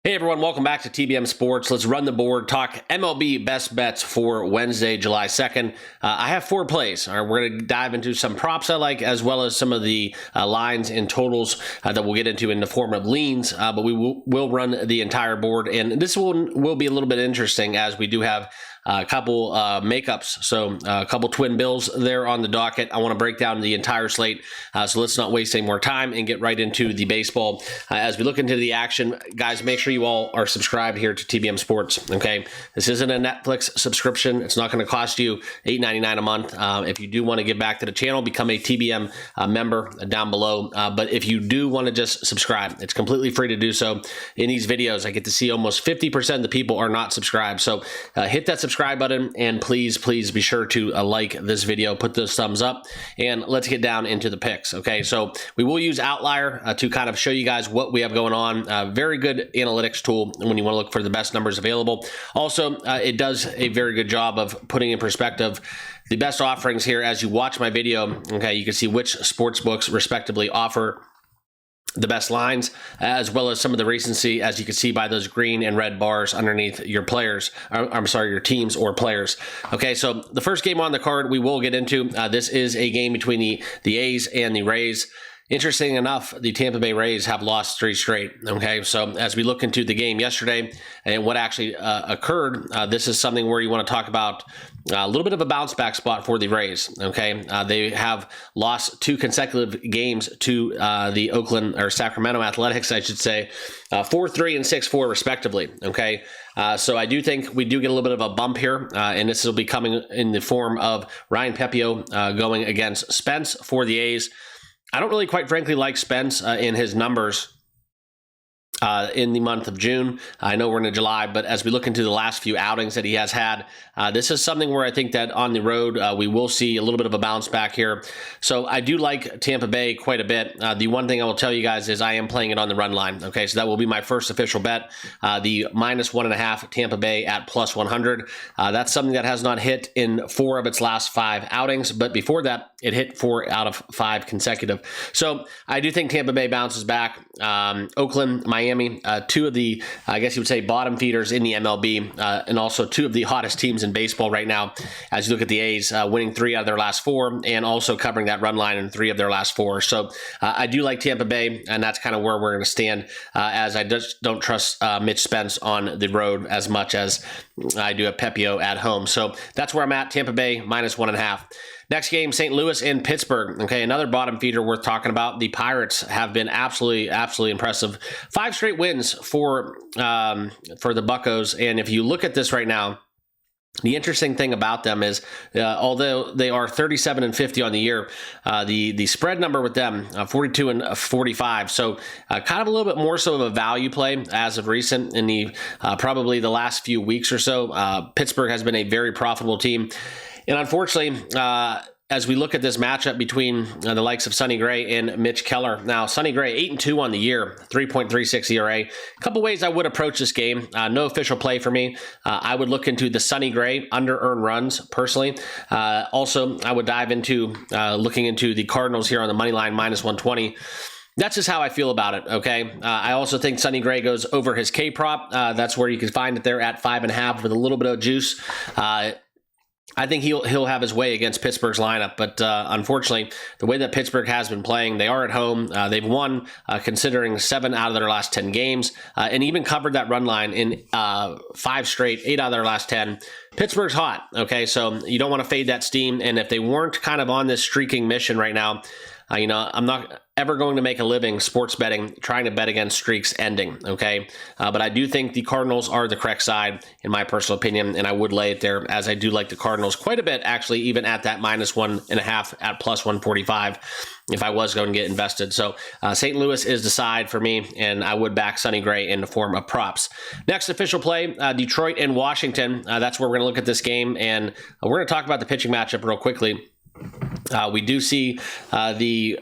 Hey everyone, welcome back to TBM Sports. Let's run the board, talk MLB best bets for Wednesday, July 2nd. I have 4 plays. All right, we're going to dive into some props I like, as well as some of the lines and totals that we'll get into in the form of leans, but we will run the entire board. And this will be a little bit interesting, as we do have a couple makeups, so a couple twin bills there on the docket. I want to break down the entire slate, so let's not waste any more time and get right into the baseball. As we look into the action, guys, make sure you all are subscribed here to TBM Sports, okay? This isn't a Netflix subscription. It's not going to cost you $8.99 a month. If you do want to give back to the channel, become a TBM member down below. But if you do want to just subscribe, it's completely free to do so. In these videos, I get to see almost 50% of the people are not subscribed. So hit that subscribe button, and please be sure to like this video, put those thumbs up, and let's get down into the picks. Okay, so we will use Outlier to kind of show you guys what we have going on. Very good analytics tool when you want to look for the best numbers available. Also, it does a very good job of putting in perspective the best offerings here. As you watch my video, okay, you can see which sports books respectively offer the best lines, as well as some of the recency, as you can see by those green and red bars underneath your players, your teams or players. Okay, so the first game on the card we will get into, this is a game between the A's and the Rays. Interesting enough, the Tampa Bay Rays have lost 3 straight. Okay, so as we look into the game yesterday and what actually occurred, this is something where you want to talk about a little bit of a bounce back spot for the Rays. Okay, they have lost 2 consecutive games to the Oakland or Sacramento Athletics, I should say, 4-3 and 6-4 respectively. Okay, so I do think we do get a little bit of a bump here, and this will be coming in the form of Ryan Pepiot going against Spence for the A's. I don't really, quite frankly, like Spence in his numbers in the month of June. I know we're in July, but as we look into the last few outings that he has had, this is something where I think that on the road, we will see a little bit of a bounce back here. So I do like Tampa Bay quite a bit. The one thing I will tell you guys is I am playing it on the run line. Okay, so that will be my first official bet. The -1.5 Tampa Bay at +100. That's something that has not hit in 4 of its last 5 outings, but before that, it hit 4 out of 5 consecutive. So I do think Tampa Bay bounces back. Oakland, Miami, 2 of the, I guess you would say, bottom feeders in the MLB, and also 2 of the hottest teams in baseball right now. As you look at the A's, winning 3 out of their last 4, and also covering that run line in 3 of their last 4. So I do like Tampa Bay, and that's kind of where we're going to stand, as I just don't trust Mitch Spence on the road as much as I do at Pepiot at home. So that's where I'm at, Tampa Bay -1.5. Next game, St. Louis and Pittsburgh. Okay, another bottom feeder worth talking about. The Pirates have been absolutely impressive. 5 straight wins for the Buccos, and if you look at this right now, the interesting thing about them is, although they are 37 and 50 on the year, the spread number with them 42 and 45. So kind of a little bit more so of a value play as of recent in the probably the last few weeks or so. Pittsburgh has been a very profitable team. And unfortunately, as we look at this matchup between the likes of Sonny Gray and Mitch Keller. Now, Sonny Gray, 8-2 on the year, 3.36 ERA. A couple ways I would approach this game. No official play for me. I would look into the Sonny Gray under earned runs personally. Also, I would dive into looking into the Cardinals here on the money line, -120. That's just how I feel about it, okay? I also think Sonny Gray goes over his K-prop. That's where you can find it there at 5.5 with a little bit of juice. I think he'll have his way against Pittsburgh's lineup, but unfortunately, the way that Pittsburgh has been playing, they are at home. They've won, considering 7 out of their last 10 games, and even covered that run line in 5 straight, 8 out of their last 10. Pittsburgh's hot, okay? So you don't want to fade that steam, and if they weren't kind of on this streaking mission right now, I'm not ever going to make a living sports betting trying to bet against streaks ending, okay? But I do think the Cardinals are the correct side, in my personal opinion, and I would lay it there, as I do like the Cardinals quite a bit, actually, even at that -1.5 at +145, if I was going to get invested. So St. Louis is the side for me, and I would back Sonny Gray in the form of props. Next official play, Detroit and Washington. That's where we're going to look at this game, and we're going to talk about the pitching matchup real quickly. We do see the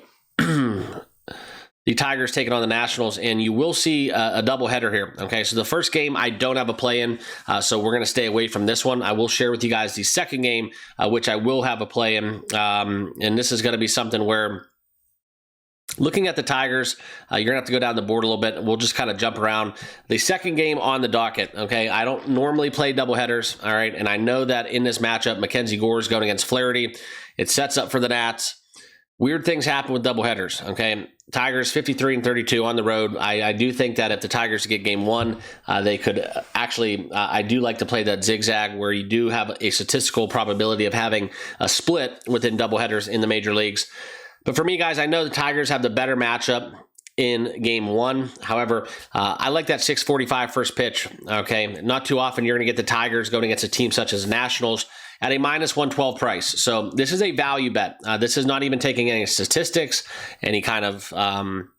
Tigers taking on the Nationals, and you will see a doubleheader here. Okay, so the first game I don't have a play in, so we're going to stay away from this one. I will share with you guys the second game, which I will have a play in, and this is going to be something where Looking at the Tigers, you're going to have to go down the board a little bit. We'll just kind of jump around. The second game on the docket, okay? I don't normally play doubleheaders, all right? And I know that in this matchup, Mackenzie Gore is going against Flaherty. It sets up for the Nats. Weird things happen with doubleheaders, okay? Tigers 53-32 on the road. I do think that if the Tigers get game one, they could actually, I do like to play that zigzag where you do have a statistical probability of having a split within doubleheaders in the major leagues. But for me, guys, I know the Tigers have the better matchup in game one. However, I like that 6:45 first pitch, okay? Not too often you're going to get the Tigers going against a team such as Nationals at a minus 112 price. So this is a value bet. This is not even taking any statistics, any kind of home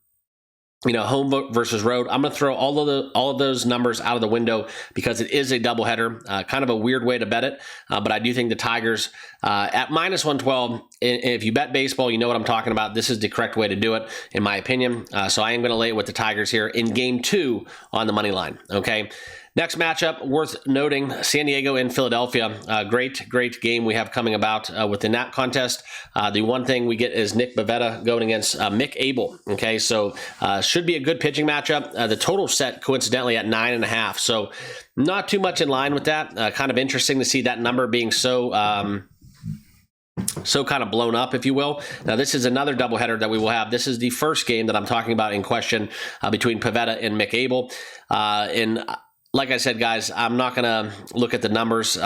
versus road. I'm going to throw all of those numbers out of the window because it is a doubleheader. Kind of a weird way to bet it, but I do think the Tigers at minus 112. If you bet baseball, you know what I'm talking about. This is the correct way to do it, in my opinion. So I am going to lay it with the Tigers here in game two on the money line. Okay. Next matchup, worth noting, San Diego and Philadelphia. Great game we have coming about within that contest. The one thing we get is Nick Pivetta going against Mick Abel. Okay, so should be a good pitching matchup. The total set coincidentally at 9.5, so not too much in line with that. Kind of interesting to see that number being so kind of blown up, if you will. Now, this is another doubleheader that we will have. This is the first game that I'm talking about in question between Pivetta and Mick Abel. Like I said, guys, I'm not going to look at the numbers. The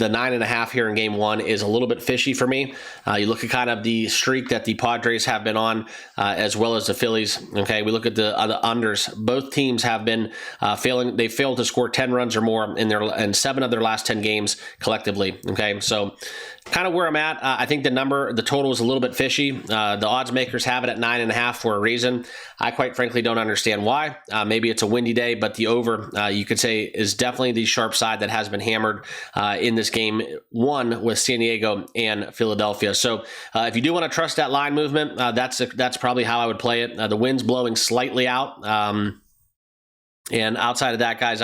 9.5 here in game one is a little bit fishy for me. You look at kind of the streak that the Padres have been on, as well as the Phillies. Okay, we look at the unders. Both teams have been failing. They failed to score 10 runs or more in 7 of their last 10 games collectively. Okay, so kind of where I'm at. I think the total is a little bit fishy. The odds makers have it at 9.5 for a reason. I quite frankly don't understand why. Maybe it's a windy day, but the over, you could say, is definitely the sharp side that has been hammered in this game one with San Diego and Philadelphia. So if you do want to trust that line movement, that's probably how I would play it. The wind's blowing slightly out. And outside of that, guys,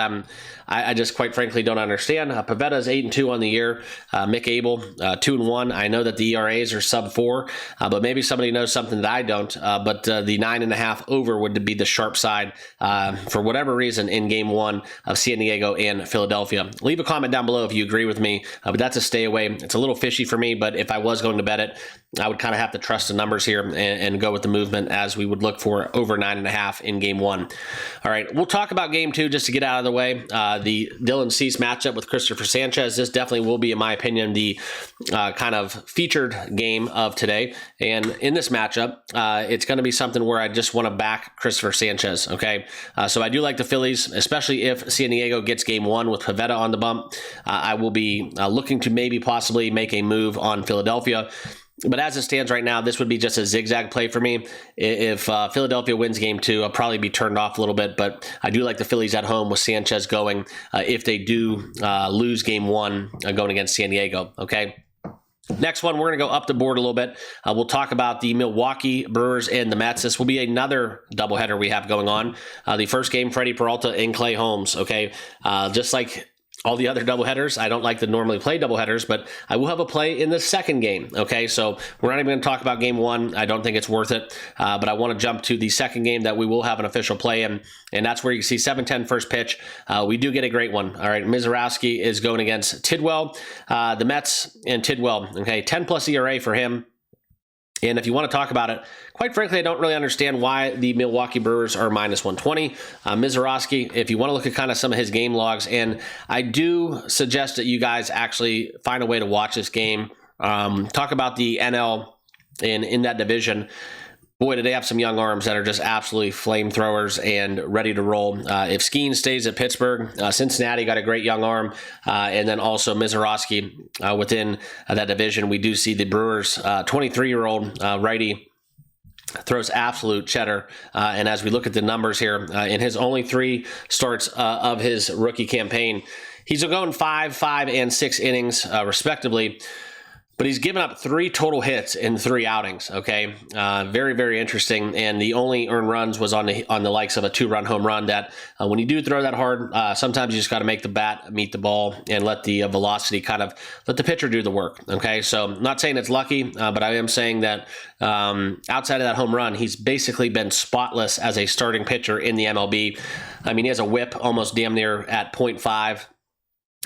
I just quite frankly don't understand. Pivetta is 8-2 on the year. Mick Abel 2-1. I know that the ERAs are sub 4, but maybe somebody knows something that I don't. But the 9.5 over would be the sharp side for whatever reason in game one of San Diego and Philadelphia. Leave a comment down below if you agree with me, but that's a stay away. It's a little fishy for me, but if I was going to bet it, I would kind of have to trust the numbers here and go with the movement as we would look for over 9.5 in game one. All right, we'll talk about game two just to get out of the way. The Dylan Cease matchup with Christopher Sanchez. This definitely will be, in my opinion, the kind of featured game of today. And in this matchup, it's going to be something where I just want to back Christopher Sanchez. Okay, so I do like the Phillies, especially if San Diego gets game one with Pivetta on the bump. I will be looking to maybe possibly make a move on Philadelphia. But as it stands right now, this would be just a zigzag play for me. If Philadelphia wins game two, I'll probably be turned off a little bit, but I do like the Phillies at home with Sanchez going if they do lose game one going against San Diego, okay? Next one, we're going to go up the board a little bit. We'll talk about the Milwaukee Brewers and the Mets. This will be another doubleheader we have going on. The first game, Freddie Peralta and Clay Holmes, okay? Just like all the other doubleheaders, I don't like to normally play doubleheaders, but I will have a play in the second game, okay? So we're not even going to talk about game one. I don't think it's worth it, but I want to jump to the second game that we will have an official play in, and that's where you see 7:10 first pitch. We do get a great one, all right? Mizorowski is going against Tidwell. The Mets and Tidwell, okay? 10+ ERA for him. And if you want to talk about it, quite frankly, I don't really understand why the Milwaukee Brewers are minus 120. Mizorowski, if you want to look at kind of some of his game logs, and I do suggest that you guys actually find a way to watch this game. Talk about the NL in that division. Boy, do they have some young arms that are just absolutely flamethrowers and ready to roll. If Skeen stays at Pittsburgh, Cincinnati got a great young arm. And then also Mizorowski within that division. We do see the Brewers 23-year-old righty throws absolute cheddar. And as we look at the numbers here, in his only 3 starts of his rookie campaign, he's going 5, 5, and 6 innings, respectively. but he's given up 3 total hits in 3 outings. Okay, very, very interesting. And the only earned runs was on the likes of a 2-run home run. That when you do throw that hard, sometimes you just got to make the bat meet the ball and let the velocity kind of let the pitcher do the work. Okay, so I'm not saying it's lucky, but I am saying that outside of that home run, he's basically been spotless as a starting pitcher in the MLB. I mean, he has a WHIP almost damn near at 0.5.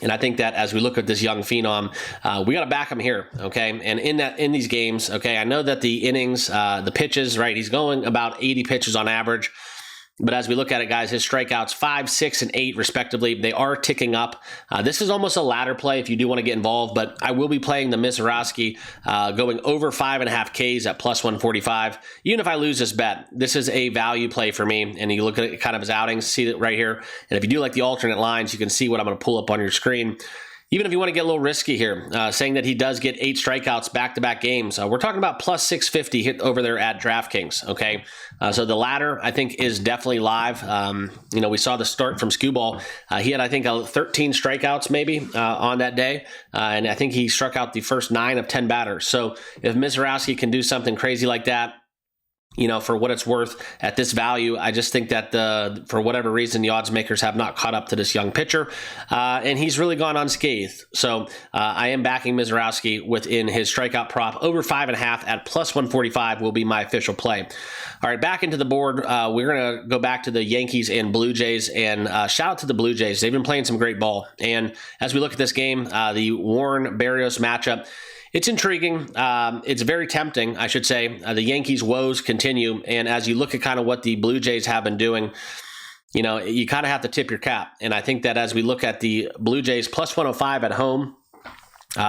And I think that as we look at this young phenom, we got to back him here, okay? And in these games, okay, I know that the innings, the pitches, right, he's going about 80 pitches on average. But as we look at it, guys, his strikeouts 5, 6, and 8 respectively, they are ticking up. This is almost a ladder play if you do want to get involved, but I will be playing the Mizorowski going over 5.5 Ks at plus 145. Even if I lose this bet, this is a value play for me. And you look at kind of his outings, see it right here. And if you do like the alternate lines, you can see what I'm going to pull up on your screen. Even if you want to get a little risky here, saying that he does get 8 strikeouts back-to-back games, we're talking about plus 650 hit over there at DraftKings, okay? So the ladder, I think, is definitely live. We saw the start from Skewball. He had, I think, 13 strikeouts maybe on that day, and I think he struck out the first 9 of 10 batters. So if Mizorowski can do something crazy like that, for what it's worth at this value, I just think that for whatever reason, the odds makers have not caught up to this young pitcher, and he's really gone unscathed. So I am backing Mizorowski within his strikeout prop over 5.5 at plus 145 will be my official play. All right, back into the board. We're going to go back to the Yankees and Blue Jays, and shout out to the Blue Jays. They've been playing some great ball. And as we look at this game, the Warren-Berrios matchup, it's intriguing. It's very tempting, I should say. The Yankees' woes continue, and as you look at kind of what the Blue Jays have been doing, you kind of have to tip your cap. And I think that as we look at the Blue Jays plus 105 at home,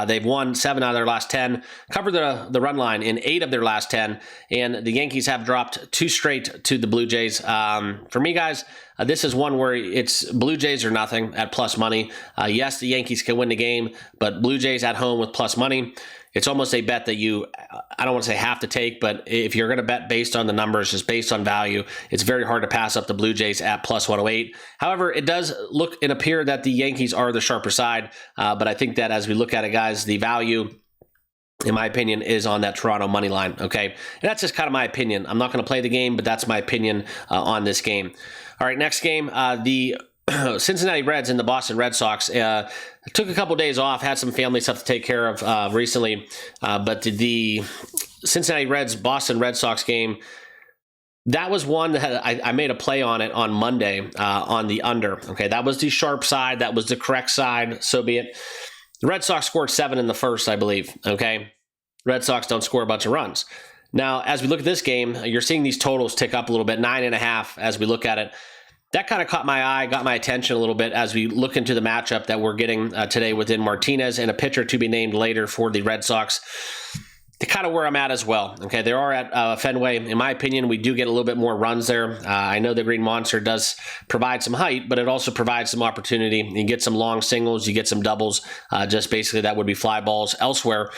they've won 7 out of their last 10, covered the run line in 8 of their last 10, and the Yankees have dropped 2 straight to the Blue Jays. For me, guys, this is one where it's Blue Jays or nothing at plus money. Yes, the Yankees can win the game, but Blue Jays at home with plus money, it's almost a bet that I don't want to say have to take, but if you're going to bet based on the numbers, just based on value, it's very hard to pass up the Blue Jays at plus 108. However, it does look and appear that the Yankees are the sharper side, but I think that as we look at it, guys, the value, in my opinion, is on that Toronto money line, okay? And that's just kind of my opinion. I'm not going to play the game, but that's my opinion on this game. All right, next game, the Cincinnati Reds and the Boston Red Sox. Took a couple days off, had some family stuff to take care of recently, but the Cincinnati Reds Boston Red Sox game, that was one that I made a play on it on Monday on the under. Okay, that was the sharp side, that was the correct side, so be it. The Red Sox scored 7 in the first, I believe. Okay, Red Sox don't score a bunch of runs. Now, as we look at this game, you're seeing these totals tick up a little bit, 9.5 as we look at it. That kind of caught my eye, got my attention a little bit as we look into the matchup that we're getting today within Martinez and a pitcher to be named later for the Red Sox. Kind of where I'm at as well. Okay, they are at Fenway. In my opinion, we do get a little bit more runs there. I know the Green Monster does provide some height, but it also provides some opportunity. You get some long singles, you get some doubles. Just basically that would be fly balls elsewhere.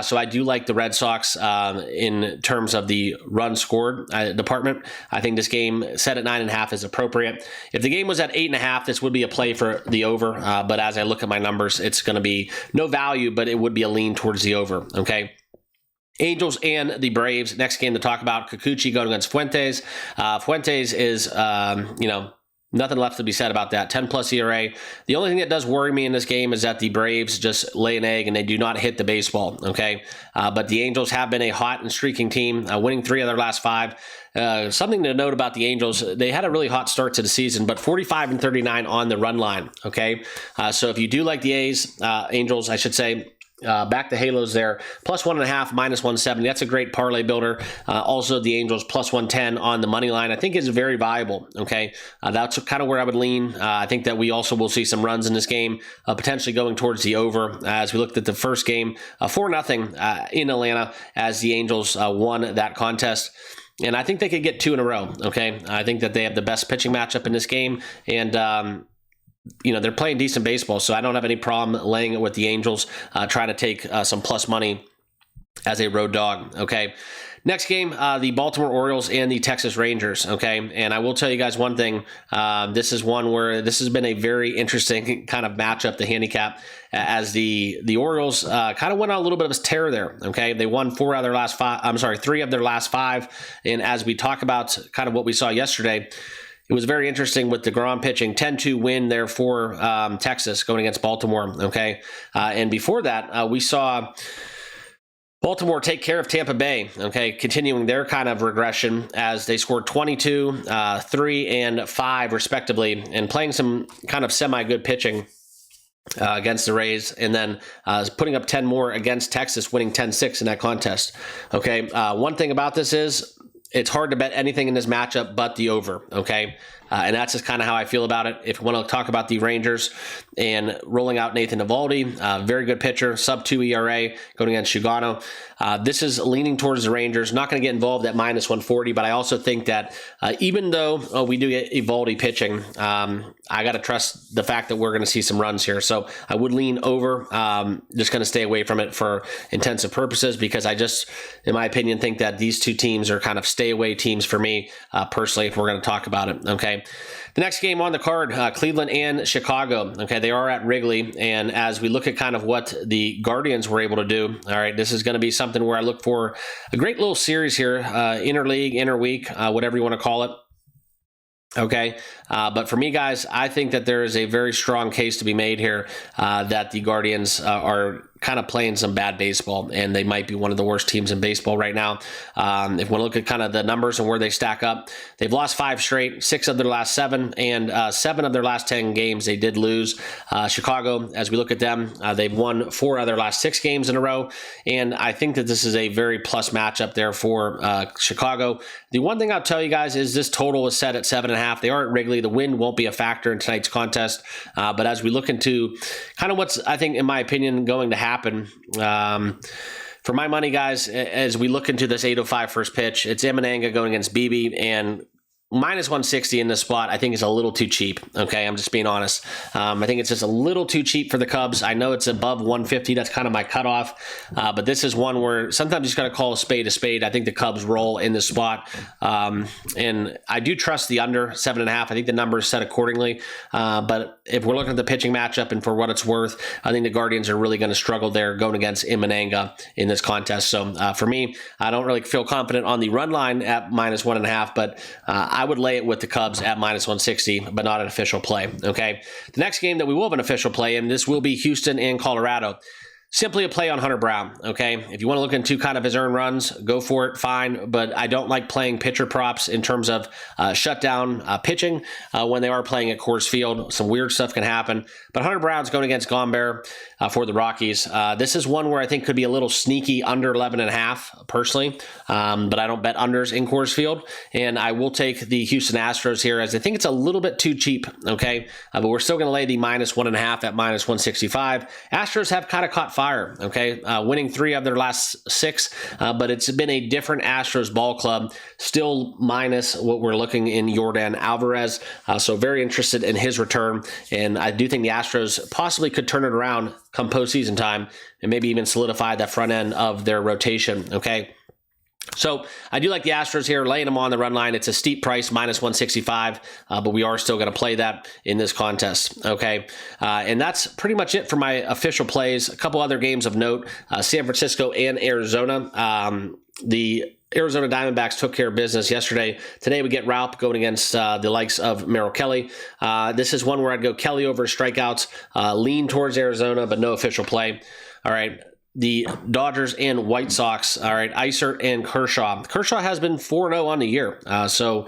So I do like the Red Sox in terms of the run scored department. I think this game set at 9.5 is appropriate. If the game was at 8.5, this would be a play for the over. But as I look at my numbers, it's going to be no value, but it would be a lean towards the over. Okay. Angels and the Braves. Next game to talk about, Kikuchi going against Fuentes. Fuentes is, nothing left to be said about that. 10-plus ERA. The only thing that does worry me in this game is that the Braves just lay an egg and they do not hit the baseball, okay? But the Angels have been a hot and streaking team, winning 3 of their last 5. Something to note about the Angels, they had a really hot start to the season, but 45-39 on the run line, okay? So if you do like the Angels, I should say, back the Halos there, plus 1.5, minus 170. That's a great parlay builder. Also, the Angels plus 110 on the money line, I think is very viable. Okay, that's kind of where I would lean. I think that we also will see some runs in this game, potentially going towards the over. As we looked at the first game, 4-0 in Atlanta, as the Angels won that contest. And I think they could get 2 in a row. Okay, I think that they have the best pitching matchup in this game, and they're playing decent baseball, so I don't have any problem laying it with the Angels, trying to take some plus money as a road dog. Okay. Next game, the Baltimore Orioles and the Texas Rangers, okay? And I will tell you guys one thing. This is one where this has been a very interesting kind of matchup, the handicap, as the Orioles kind of went on a little bit of a tear there, okay? They won 3 of their last 5. And as we talk about kind of what we saw yesterday, it was very interesting with DeGrom pitching, 10-2 win there for Texas going against Baltimore, okay? And before that, we saw Baltimore take care of Tampa Bay, okay, continuing their kind of regression as they scored 22, 3, and 5 respectively, and playing some kind of semi-good pitching against the Rays, and then putting up 10 more against Texas, winning 10-6 in that contest, okay? One thing about this is it's hard to bet anything in this matchup but the over, okay? And that's just kind of how I feel about it. If you want to talk about the Rangers and rolling out Nathan Eovaldi, very good pitcher, sub-2 ERA going against Shigano. This is leaning towards the Rangers. Not going to get involved at -140, but I also think that even though we do get Eovaldi pitching, I got to trust the fact that we're going to see some runs here. So I would lean over, just going to stay away from it for intensive purposes because I just, in my opinion, think that these two teams are kind of stay away teams for me personally if we're going to talk about it, okay? The next game on the card, Cleveland and Chicago. Okay, they are at Wrigley, and as we look at kind of what the Guardians were able to do, all right, this is going to be something where I look for a great little series here, interleague, interweek, whatever you want to call it. Okay, but for me, guys, I think that there is a very strong case to be made here that the Guardians are kind of playing some bad baseball, and they might be one of the worst teams in baseball right now. If we look at kind of the numbers and where they stack up, they've lost 5 straight, 6 of their last 7, and 7 of their last 10 games they did lose. Chicago, as we look at them, they've won 4 of their last 6 games in a row, and I think that this is a very plus matchup there for Chicago. The one thing I'll tell you guys is this total is set at 7.5. They are at Wrigley. The wind won't be a factor in tonight's contest, but as we look into kind of what's, I think, in my opinion, going to happen, for my money, guys, as we look into this 8:05 first pitch, it's Emananga going against Beebe, and -160 in this spot, I think is a little too cheap. Okay, I'm just being honest. I think it's just a little too cheap for the Cubs. I know it's above 150. That's kind of my cutoff. But this is one where sometimes you just got to call a spade a spade. I think the Cubs roll in this spot. And I do trust the under 7.5. I think the number is set accordingly. But if we're looking at the pitching matchup and for what it's worth, I think the Guardians are really going to struggle there going against Emananga in this contest. So for me, I don't really feel confident on the run line at -1.5, but I would lay it with the Cubs at -160, but not an official play, okay? The next game that we will have an official play, and this will be Houston and Colorado. Simply a play on Hunter Brown, okay? If you want to look into kind of his earned runs, go for it, fine. But I don't like playing pitcher props in terms of shutdown pitching when they are playing at Coors Field. Some weird stuff can happen. But Hunter Brown's going against Gomber for the Rockies. This is one where I think could be a little sneaky under 11.5 personally. But I don't bet unders in Coors Field. And I will take the Houston Astros here as I think it's a little bit too cheap, okay? But we're still going to lay the -1.5 at -165. Astros have kind of caught fire, okay? Winning 3 of their last 6, but it's been a different Astros ball club, still minus what we're looking in Yordan Alvarez. So very interested in his return, and I do think the Astros possibly could turn it around come postseason time and maybe even solidify that front end of their rotation, okay? So I do like the Astros here, laying them on the run line. It's a steep price, -165, but we are still going to play that in this contest, okay? And that's pretty much it for my official plays. A couple other games of note, San Francisco and Arizona. The Arizona Diamondbacks took care of business yesterday. Today we get Ralph going against the likes of Merrill Kelly. This is one where I'd go Kelly over strikeouts, lean towards Arizona, but no official play. All right. The Dodgers and White Sox, all right, Iser and Kershaw. Kershaw has been 4-0 on the year, so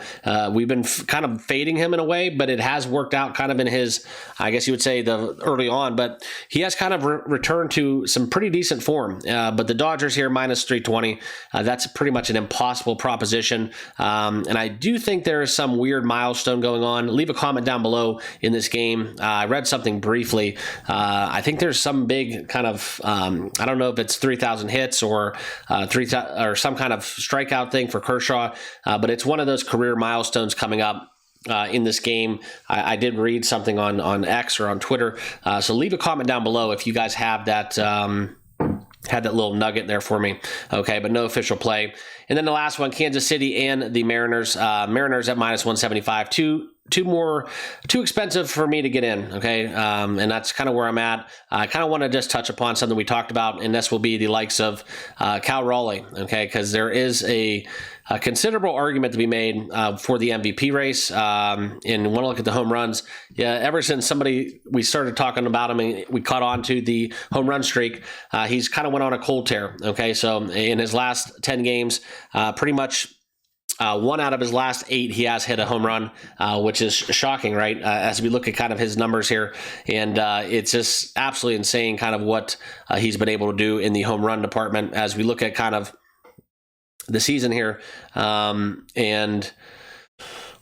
we've been kind of fading him in a way, but it has worked out kind of in his, I guess you would say, the early on, but he has kind of returned to some pretty decent form. But the Dodgers here, -320, that's pretty much an impossible proposition, and I do think there is some weird milestone going on. Leave a comment down below in this game. I read something briefly. I think there's some big kind of, I don't know if it's 3,000 hits or some kind of strikeout thing for Kershaw, but it's one of those career milestones coming up in this game. I did read something on X or on Twitter, so leave a comment down below if you guys have that had that little nugget there for me. Okay, but no official play. And then the last one, Kansas City and the Mariners. Mariners at minus 175. Too expensive for me to get in, okay? And that's kind of where I'm at. I kind of want to just touch upon something we talked about, and this will be the likes of Cal Raleigh, okay? Because there is a considerable argument to be made for the MVP race. And want to look at the home runs. Yeah, ever since we started talking about him and we caught on to the home run streak, he's kind of went on a cold tear, okay? So in his last 10 games, pretty much 1 out of his last 8, he has hit a home run, which is shocking, right? As we look at kind of his numbers here, and it's just absolutely insane kind of what he's been able to do in the home run department as we look at kind of the season here. And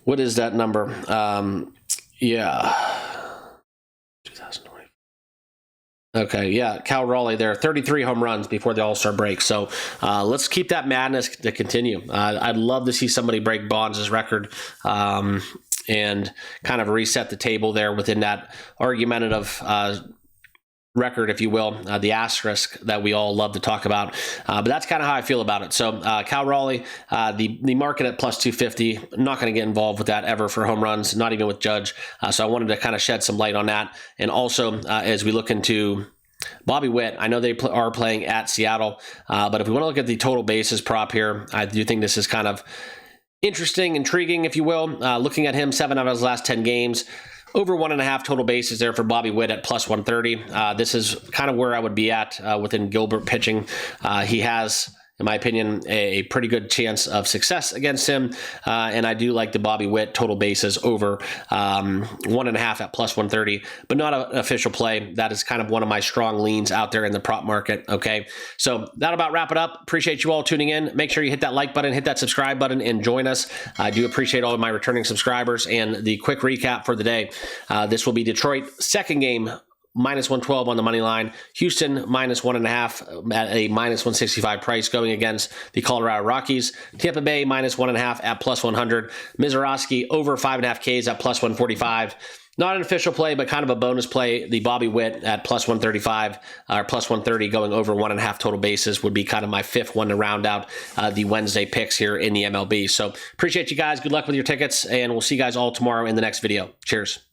what is that number? Yeah. 2020. Okay, yeah, Cal Raleigh there, 33 home runs before the All-Star break. So let's keep that madness to continue. I'd love to see somebody break Bonds' record and kind of reset the table there within that argumentative record, if you will, the asterisk that we all love to talk about. But that's kind of how I feel about it. So Cal Raleigh, the market at plus 250, not going to get involved with that ever for home runs, not even with Judge. So I wanted to kind of shed some light on that. And also, as we look into Bobby Witt, I know they are playing at Seattle, but if we want to look at the total bases prop here, I do think this is kind of interesting, intriguing, if you will. Looking at him, 7 out of his last 10 games, over 1.5 total bases there for Bobby Witt at plus 130. This is kind of where I would be at within Gilbert pitching. He has, in my opinion, a pretty good chance of success against him. And I do like the Bobby Witt total bases over 1.5 at plus 130, but not an official play. That is kind of one of my strong leans out there in the prop market. Okay, so that'll about wrap it up. Appreciate you all tuning in. Make sure you hit that like button, hit that subscribe button, and join us. I do appreciate all of my returning subscribers. And the quick recap for the day, this will be Detroit second game, minus 112 on the money line. Houston, minus 1.5 at a minus 165 price going against the Colorado Rockies. Tampa Bay, minus 1.5 at plus 100. Mizorowski, over 5.5 Ks at plus 145. Not an official play, but kind of a bonus play. The Bobby Witt at plus 135 or plus 130 going over 1.5 total bases would be kind of my fifth one to round out the Wednesday picks here in the MLB. So appreciate you guys. Good luck with your tickets, and we'll see you guys all tomorrow in the next video. Cheers.